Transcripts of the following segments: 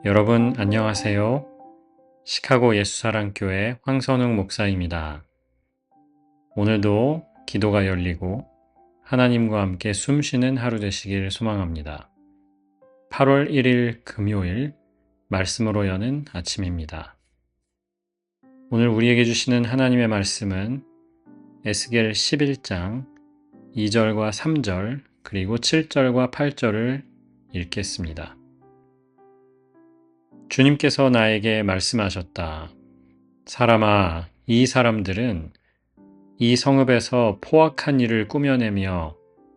여러분 안녕하세요. 시카고 예수사랑교회 황선웅 목사입니다. 오늘도 기도가 열리고 하나님과 함께 숨쉬는 하루 되시길 소망합니다. 8월 1일 금요일 말씀으로 여는 아침입니다. 오늘 우리에게 주시는 하나님의 말씀은 에스겔 11장 2절과 3절 그리고 7절과 8절을 읽겠습니다. 주님께서 나에게 말씀하셨다. 사람아, 이 사람들은 이 성읍에서 포악한 일을 꾸며내며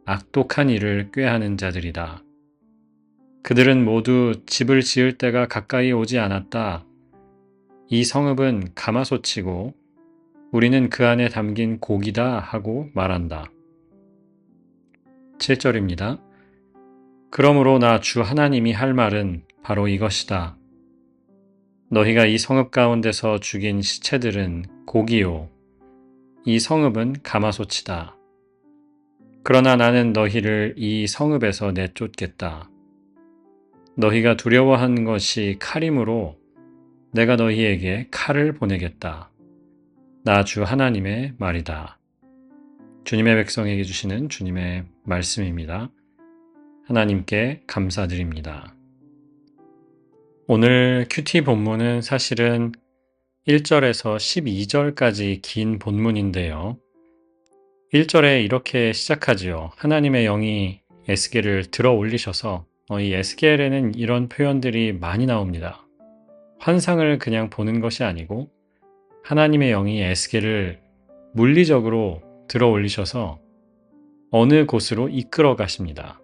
악독한 일을 꾀하는 자들이다. 그들은 모두 집을 지을 때가 가까이 오지 않았다. 이 성읍은 가마솥이고 우리는 그 안에 담긴 고기다 하고 말한다. 7절입니다. 그러므로 나 주 하나님이 할 말은 바로 이것이다. 너희가 이 성읍 가운데서 죽인 시체들은 고기요. 이 성읍은 가마솥이다. 그러나 나는 너희를 이 성읍에서 내쫓겠다. 너희가 두려워한 것이 칼이므로 내가 너희에게 칼을 보내겠다. 나 주 하나님의 말이다. 주님의 백성에게 주시는 주님의 말씀입니다. 하나님께 감사드립니다. 오늘 큐티 본문은 사실은 1절에서 12절까지 긴 본문인데요. 1절에 이렇게 시작하지요. 하나님의 영이 에스겔을 들어 올리셔서 이 에스겔에는 이런 표현들이 많이 나옵니다. 환상을 그냥 보는 것이 아니고 하나님의 영이 에스겔을 물리적으로 들어 올리셔서 어느 곳으로 이끌어 가십니다.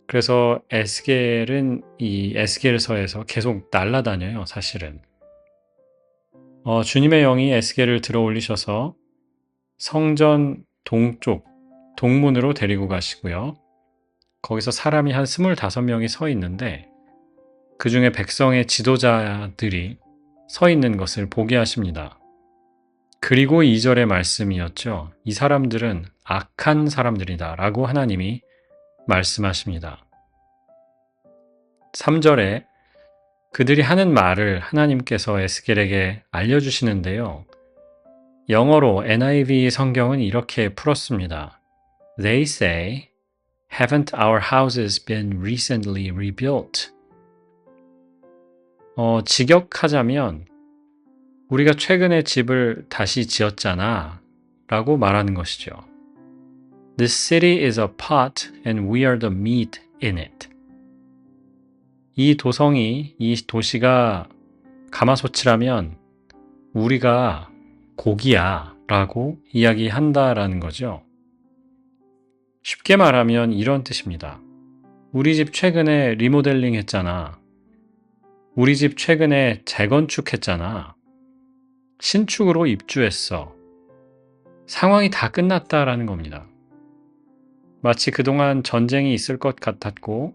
그래서 에스겔은 이 에스겔서에서 계속 날아다녀요, 사실은. 주님의 영이 에스겔을 들어 올리셔서 성전 동쪽, 동문으로 데리고 가시고요. 거기서 사람이 한 25명이 서 있는데 그 중에 백성의 지도자들이 서 있는 것을 보게 하십니다. 그리고 2절의 말씀이었죠. 이 사람들은 악한 사람들이다 라고 하나님이 말씀하십니다. 3절에 그들이 하는 말을 하나님께서 에스겔에게 알려주시는데요. 영어로 NIV 성경은 이렇게 풀었습니다. They say, haven't our houses been recently rebuilt? 직역하자면 우리가 최근에 집을 다시 지었잖아 라고 말하는 것이죠. This city is a pot and we are the meat in it. 이 도시가 가마솥이라면 우리가 고기야 라고 이야기한다라는 거죠. 쉽게 말하면 이런 뜻입니다. 우리 집 최근에 리모델링 했잖아. 우리 집 최근에 재건축했잖아. 신축으로 입주했어. 상황이 다 끝났다라는 겁니다. 마치 그동안 전쟁이 있을 것 같았고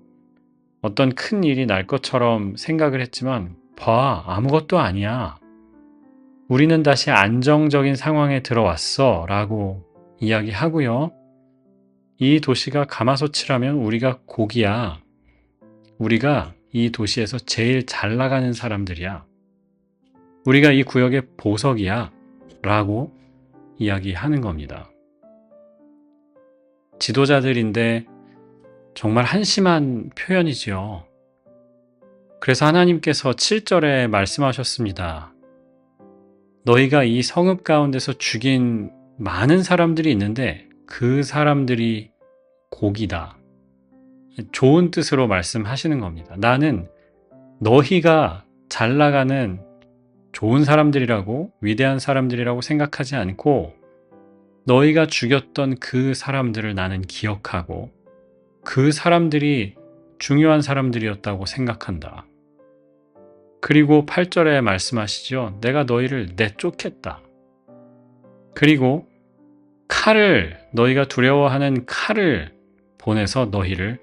어떤 큰 일이 날 것처럼 생각을 했지만 봐, 아무것도 아니야. 우리는 다시 안정적인 상황에 들어왔어 라고 이야기하고요. 이 도시가 가마솥이라면 우리가 고기야. 우리가 이 도시에서 제일 잘 나가는 사람들이야. 우리가 이 구역의 보석이야 라고 이야기하는 겁니다. 지도자들인데 정말 한심한 표현이지요. 그래서 하나님께서 7절에 말씀하셨습니다. 너희가 이 성읍 가운데서 죽인 많은 사람들이 있는데 그 사람들이 고기다. 좋은 뜻으로 말씀하시는 겁니다. 나는 너희가 잘 나가는 좋은 사람들이라고 위대한 사람들이라고 생각하지 않고 너희가 죽였던 그 사람들을 나는 기억하고 그 사람들이 중요한 사람들이었다고 생각한다. 그리고 8절에 말씀하시죠. 내가 너희를 내쫓겠다. 그리고 너희가 두려워하는 칼을 보내서 너희를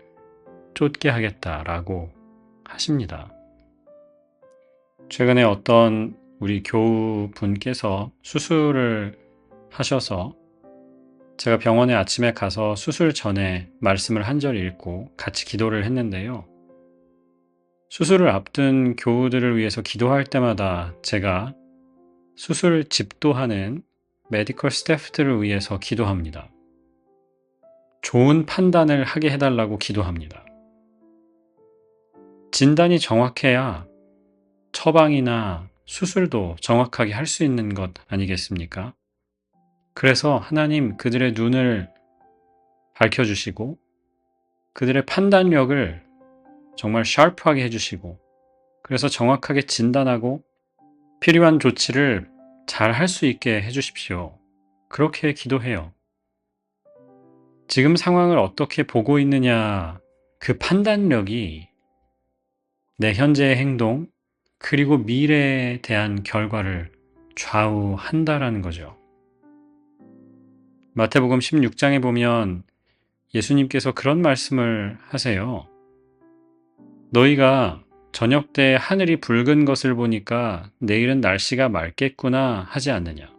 쫓게 하겠다라고 하십니다. 최근에 어떤 우리 교우분께서 수술을 하셔서 제가 병원에 아침에 가서 수술 전에 말씀을 한 절 읽고 같이 기도를 했는데요. 수술을 앞둔 교우들을 위해서 기도할 때마다 제가 수술 집도하는 메디컬 스태프들을 위해서 기도합니다. 좋은 판단을 하게 해달라고 기도합니다. 진단이 정확해야 처방이나 수술도 정확하게 할 수 있는 것 아니겠습니까? 그래서 하나님 그들의 눈을 밝혀주시고 그들의 판단력을 정말 샤프하게 해주시고 그래서 정확하게 진단하고 필요한 조치를 잘 할 수 있게 해주십시오. 그렇게 기도해요. 지금 상황을 어떻게 보고 있느냐, 그 판단력이 내 현재의 행동, 그리고 미래에 대한 결과를 좌우한다라는 거죠. 마태복음 16장에 보면 예수님께서 그런 말씀을 하세요. 너희가 저녁 때 하늘이 붉은 것을 보니까 내일은 날씨가 맑겠구나 하지 않느냐.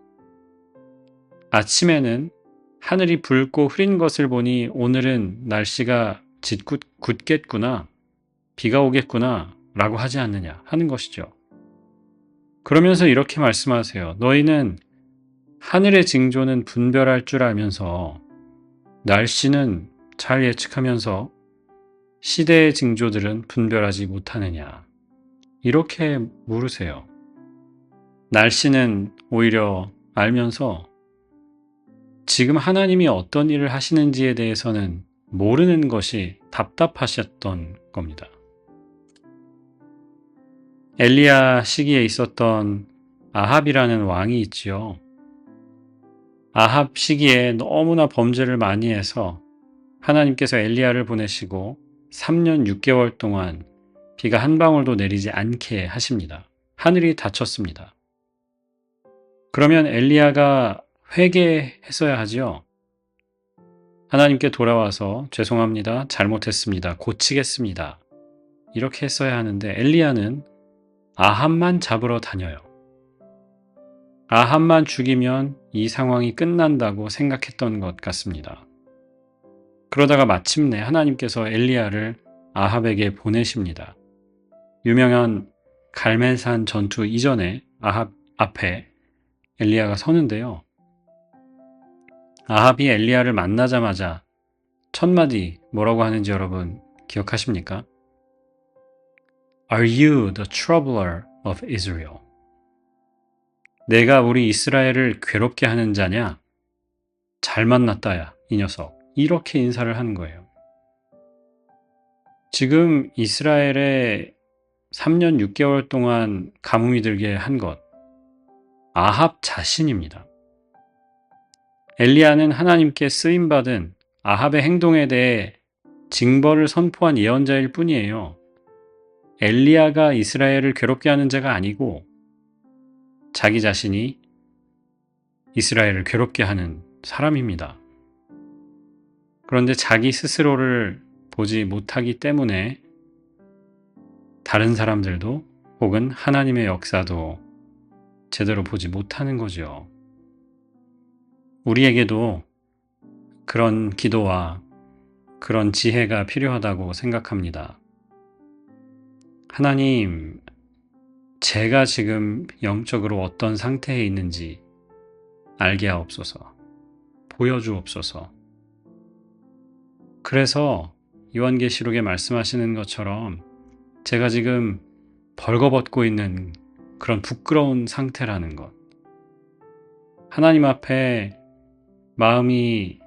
아침에는 하늘이 붉고 흐린 것을 보니 오늘은 날씨가 굳겠구나, 비가 오겠구나 라고 하지 않느냐 하는 것이죠. 그러면서 이렇게 말씀하세요. 너희는 하늘의 징조는 분별할 줄 알면서 날씨는 잘 예측하면서 시대의 징조들은 분별하지 못하느냐. 이렇게 물으세요. 날씨는 오히려 알면서 지금 하나님이 어떤 일을 하시는지에 대해서는 모르는 것이 답답하셨던 겁니다. 엘리야 시기에 있었던 아합이라는 왕이 있지요. 아합 시기에 너무나 범죄를 많이 해서 하나님께서 엘리야를 보내시고 3년 6개월 동안 비가 한 방울도 내리지 않게 하십니다. 하늘이 닫혔습니다. 그러면 엘리야가 회개했어야 하지요. 하나님께 돌아와서 죄송합니다. 잘못했습니다. 고치겠습니다. 이렇게 했어야 하는데 엘리야는 아합만 잡으러 다녀요. 아합만 죽이면 이 상황이 끝난다고 생각했던 것 같습니다. 그러다가 마침내 하나님께서 엘리야를 아합에게 보내십니다. 유명한 갈멜산 전투 이전에 아합 앞에 엘리야가 서는데요. 아합이 엘리야를 만나자마자 첫 마디 뭐라고 하는지 여러분 기억하십니까? Are you the troubler of Israel? 내가 우리 이스라엘을 괴롭게 하는 자냐? 잘 만났다야, 이 녀석. 이렇게 인사를 하는 거예요. 지금 이스라엘에 3년 6개월 동안 가뭄이 들게 한 것, 아합 자신입니다. 엘리야는 하나님께 쓰임받은 아합의 행동에 대해 징벌을 선포한 예언자일 뿐이에요. 엘리야가 이스라엘을 괴롭게 하는 자가 아니고 자기 자신이 이스라엘을 괴롭게 하는 사람입니다. 그런데 자기 스스로를 보지 못하기 때문에 다른 사람들도 혹은 하나님의 역사도 제대로 보지 못하는 거죠. 우리에게도 그런 기도와 그런 지혜가 필요하다고 생각합니다. 하나님, 제가 지금 영적으로 어떤 상태에 있는지 알게 하옵소서, 보여주옵소서. 그래서 요한계시록에 말씀하시는 것처럼 제가 지금 벌거벗고 있는 그런 부끄러운 상태라는 것, 하나님 앞에 마음이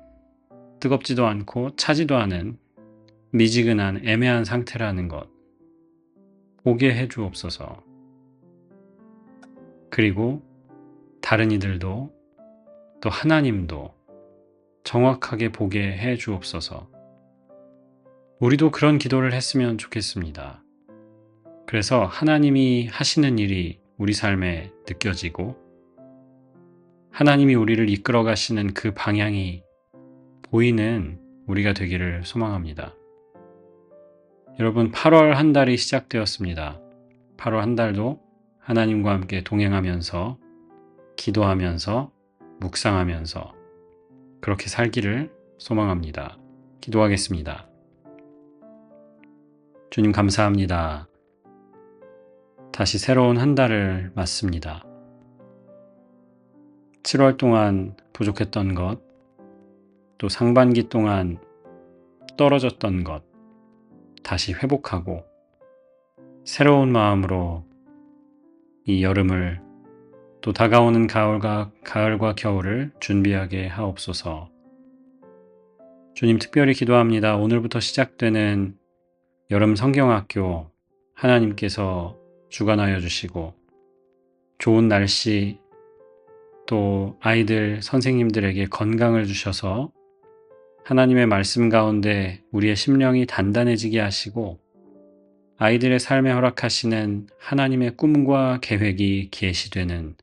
뜨겁지도 않고 차지도 않은 미지근한 애매한 상태라는 것 보게 해 주옵소서. 그리고 다른 이들도 또 하나님도 정확하게 보게 해 주옵소서. 우리도 그런 기도를 했으면 좋겠습니다. 그래서 하나님이 하시는 일이 우리 삶에 느껴지고 하나님이 우리를 이끌어 가시는 그 방향이 보이는 우리가 되기를 소망합니다. 여러분, 8월 한 달이 시작되었습니다. 8월 한 달도 하나님과 함께 동행하면서 기도하면서 묵상하면서 그렇게 살기를 소망합니다. 기도하겠습니다. 주님 감사합니다. 다시 새로운 한 달을 맞습니다. 7월 동안 부족했던 것, 또 상반기 동안 떨어졌던 것, 다시 회복하고 새로운 마음으로 이 여름을 또 다가오는 가을과 겨울을 준비하게 하옵소서. 주님 특별히 기도합니다. 오늘부터 시작되는 여름 성경학교 하나님께서 주관하여 주시고 좋은 날씨 또 아이들 선생님들에게 건강을 주셔서 하나님의 말씀 가운데 우리의 심령이 단단해지게 하시고 아이들의 삶에 허락하시는 하나님의 꿈과 계획이 계시되는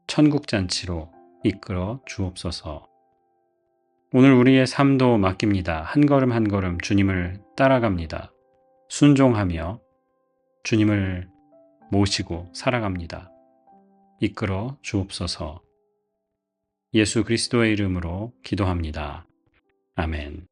천국잔치로 이끌어 주옵소서. 오늘 우리의 삶도 맡깁니다. 한 걸음 한 걸음 주님을 따라갑니다. 순종하며 주님을 모시고 살아갑니다. 이끌어 주옵소서. 예수 그리스도의 이름으로 기도합니다. 아멘.